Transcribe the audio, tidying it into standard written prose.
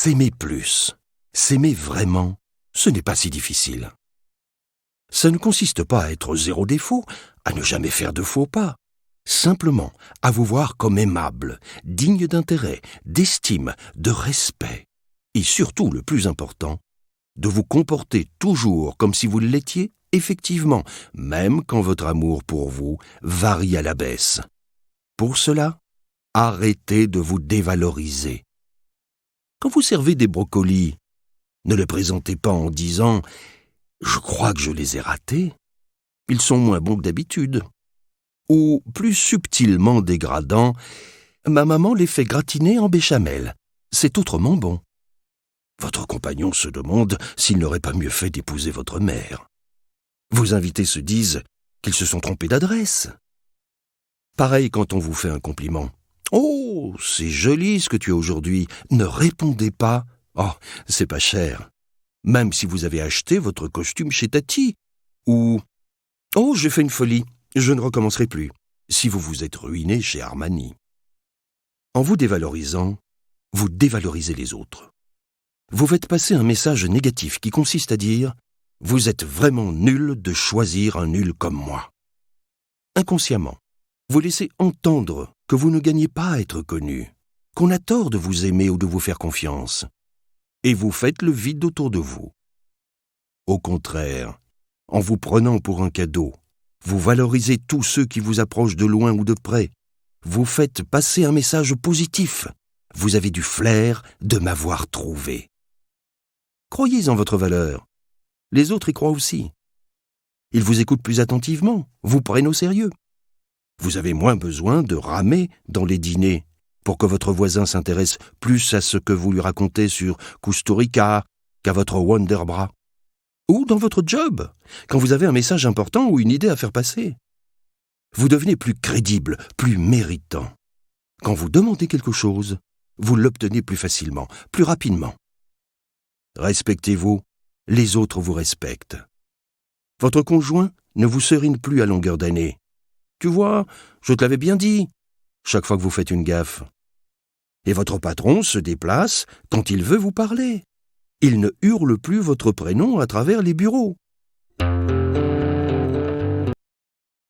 s'aimer plus, s'aimer vraiment, ce n'est pas si difficile. Ça ne consiste pas à être zéro défaut, à ne jamais faire de faux pas. Simplement à vous voir comme aimable, digne d'intérêt, d'estime, de respect. Et surtout, le plus important, de vous comporter toujours comme si vous l'étiez effectivement, même quand votre amour pour vous varie à la baisse. Pour cela, arrêtez de vous dévaloriser. Quand vous servez des brocolis, ne les présentez pas en disant « Je crois que je les ai ratés. Ils sont moins bons que d'habitude. » Ou, plus subtilement dégradant, « Ma maman les fait gratiner en béchamel. C'est autrement bon. » Votre compagnon se demande s'il n'aurait pas mieux fait d'épouser votre mère. Vos invités se disent qu'ils se sont trompés d'adresse. Pareil quand on vous fait un compliment. « Oh, c'est joli ce que tu as aujourd'hui. » Ne répondez pas « Oh, c'est pas cher. » Même si vous avez acheté votre costume chez Tati. Ou « Oh, j'ai fait une folie. Je ne recommencerai plus. » Si vous vous êtes ruiné chez Armani. En vous dévalorisant, vous dévalorisez les autres. Vous faites passer un message négatif qui consiste à dire « Vous êtes vraiment nul de choisir un nul comme moi. » Inconsciemment, vous laissez entendre que vous ne gagnez pas à être connu, qu'on a tort de vous aimer ou de vous faire confiance, et vous faites le vide autour de vous. Au contraire, en vous prenant pour un cadeau, vous valorisez tous ceux qui vous approchent de loin ou de près. Vous faites passer un message positif. Vous avez du flair de m'avoir trouvé. Croyez en votre valeur. Les autres y croient aussi. Ils vous écoutent plus attentivement, vous prennent au sérieux. Vous avez moins besoin de ramer dans les dîners pour que votre voisin s'intéresse plus à ce que vous lui racontez sur Kusturica qu'à votre Wonderbra. Ou dans votre job, quand vous avez un message important ou une idée à faire passer. Vous devenez plus crédible, plus méritant. Quand vous demandez quelque chose, vous l'obtenez plus facilement, plus rapidement. Respectez-vous, les autres vous respectent. Votre conjoint ne vous serine plus à longueur d'année. Tu vois, je te l'avais bien dit, chaque fois que vous faites une gaffe. Et votre patron se déplace quand il veut vous parler. Il ne hurle plus votre prénom à travers les bureaux.